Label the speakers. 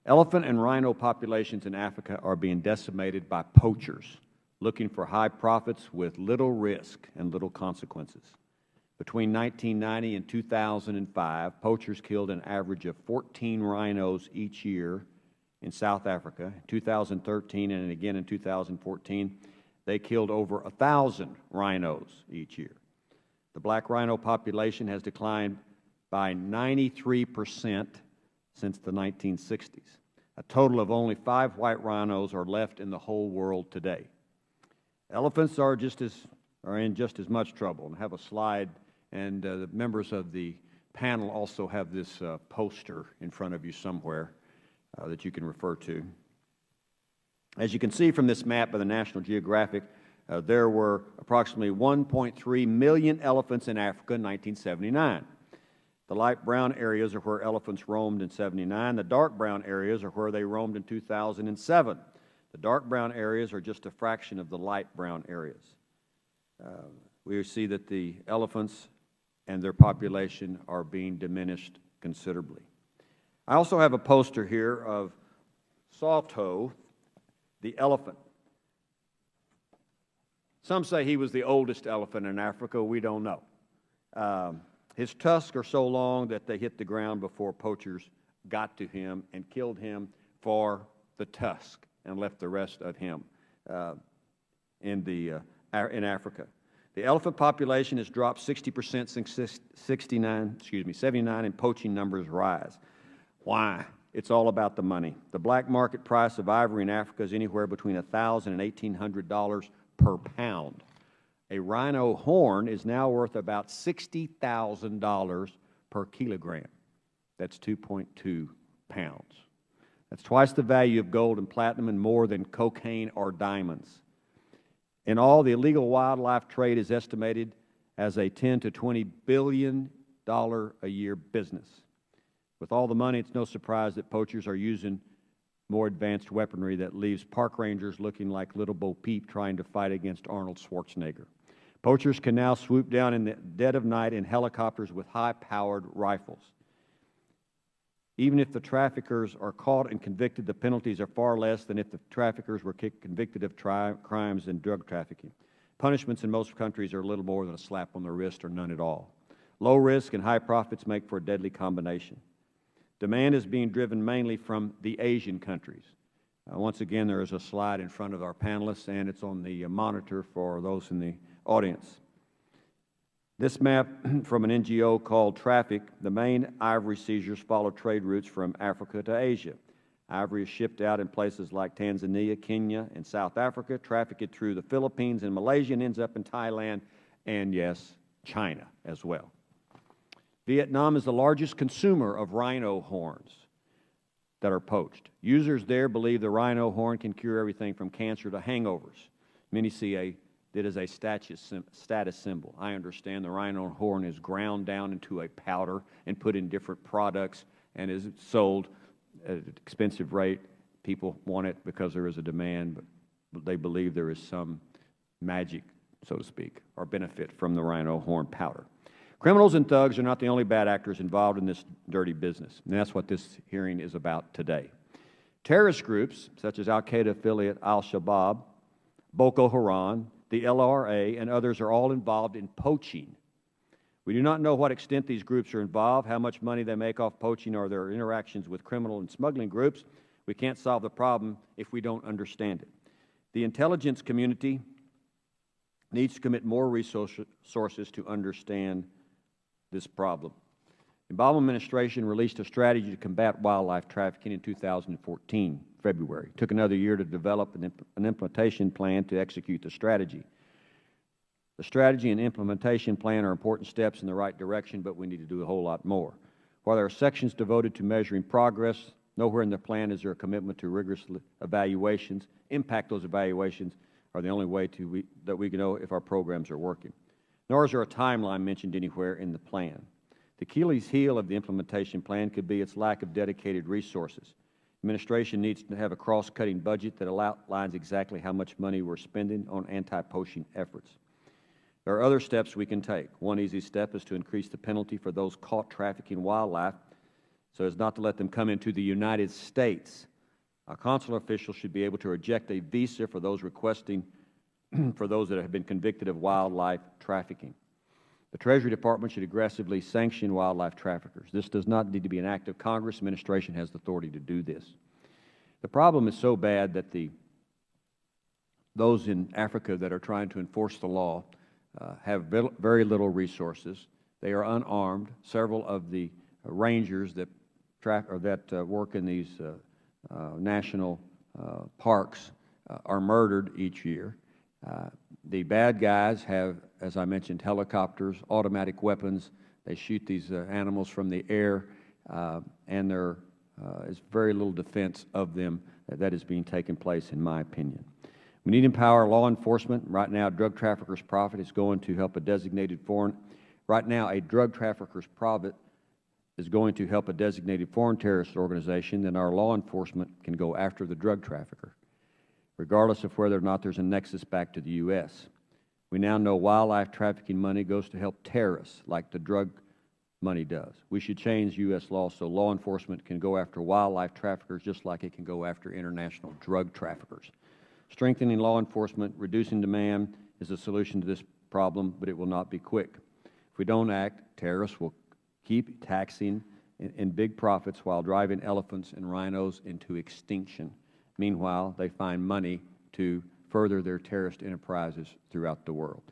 Speaker 1: Elephant and rhino populations in Africa are being decimated by poachers looking for high profits with little risk and little consequences. Between 1990 and 2005, poachers killed an average of 14 rhinos each year in South Africa. In 2013 and again in 2014, they killed over 1,000 rhinos each year. The black rhino population has declined by 93% since the 1960s. A total of only 5 white rhinos are left in the whole world today. Elephants are in just as much trouble. And I have a slide, and the members of the panel also have this poster in front of you somewhere that you can refer to. As you can see from this map by the National Geographic, there were approximately 1.3 million elephants in Africa in 1979. The light brown areas are where elephants roamed in 79. The dark brown areas are where they roamed in 2007. The dark brown areas are just a fraction of the light brown areas. We see that the elephants and their population are being diminished considerably. I also have a poster here of Sawto, the elephant. Some say he was the oldest elephant in Africa. We don't know. His tusks are so long that they hit the ground before poachers got to him and killed him for the tusk and left the rest of him in Africa. The elephant population has dropped 60% since 79, and poaching numbers rise. Why? It's all about the money. The black market price of ivory in Africa is anywhere between $1,000 and $1,800 per pound. A rhino horn is now worth about $60,000 per kilogram. That's 2.2 pounds. That's twice the value of gold and platinum and more than cocaine or diamonds. In all, the illegal wildlife trade is estimated as a $10 to $20 billion a year business. With all the money, it's no surprise that poachers are using more advanced weaponry that leaves park rangers looking like Little Bo Peep trying to fight against Arnold Schwarzenegger. Poachers can now swoop down in the dead of night in helicopters with high-powered rifles. Even if the traffickers are caught and convicted, the penalties are far less than if the traffickers were convicted of crimes and drug trafficking. Punishments in most countries are little more than a slap on the wrist or none at all. Low risk and high profits make for a deadly combination. Demand is being driven mainly from the Asian countries. Once again, there is a slide in front of our panelists, and it's on the monitor for those in the audience. This map from an NGO called Traffic, the main ivory seizures follow trade routes from Africa to Asia. Ivory is shipped out in places like Tanzania, Kenya, and South Africa, trafficked through the Philippines and Malaysia, and ends up in Thailand and, yes, China as well. Vietnam is the largest consumer of rhino horns that are poached. Users there believe the rhino horn can cure everything from cancer to hangovers. Many see it as a status symbol. I understand the rhino horn is ground down into a powder and put in different products and is sold at an expensive rate. People want it because there is a demand, but they believe there is some magic, so to speak, or benefit from the rhino horn powder. Criminals and thugs are not the only bad actors involved in this dirty business, and that's what this hearing is about today. Terrorist groups, such as al-Qaeda affiliate al-Shabaab, Boko Haram, the LRA, and others are all involved in poaching. We do not know what extent these groups are involved, how much money they make off poaching, or their interactions with criminal and smuggling groups. We can't solve the problem if we don't understand it. The intelligence community needs to commit more resources to understand this problem. The Obama administration released a strategy to combat wildlife trafficking in 2014, February. It took another year to develop an implementation plan to execute the strategy. The strategy and implementation plan are important steps in the right direction, but we need to do a whole lot more. While there are sections devoted to measuring progress, nowhere in the plan is there a commitment to rigorous evaluations. Those evaluations are the only way that we can know if our programs are working. Nor is there a timeline mentioned anywhere in the plan. The Achilles heel of the implementation plan could be its lack of dedicated resources. Administration needs to have a cross-cutting budget that outlines exactly how much money we're spending on anti-poaching efforts. There are other steps we can take. One easy step is to increase the penalty for those caught trafficking wildlife, so as not to let them come into the United States. A consular official should be able to reject a visa for those requesting for those that have been convicted of wildlife trafficking. The Treasury Department should aggressively sanction wildlife traffickers. This does not need to be an act of Congress. The administration has the authority to do this. The problem is so bad that those in Africa that are trying to enforce the law have very little resources. They are unarmed. Several of the rangers that work in these national parks are murdered each year. The bad guys have, as I mentioned, helicopters, automatic weapons. They shoot these animals from the air, and there is very little defense of them that is being taken place, in my opinion. We need to empower law enforcement. Right now, drug traffickers' profit is going to help a designated foreign. Right now, a drug trafficker's profit is going to help a designated foreign terrorist organization. Then our law enforcement can go after the drug trafficker, regardless of whether or not there's a nexus back to the U.S. We now know wildlife trafficking money goes to help terrorists like the drug money does. We should change U.S. law so law enforcement can go after wildlife traffickers just like it can go after international drug traffickers. Strengthening law enforcement, reducing demand is a solution to this problem, but it will not be quick. If we don't act, terrorists will keep taxing in big profits while driving elephants and rhinos into extinction. Meanwhile, they find money to further their terrorist enterprises throughout the world.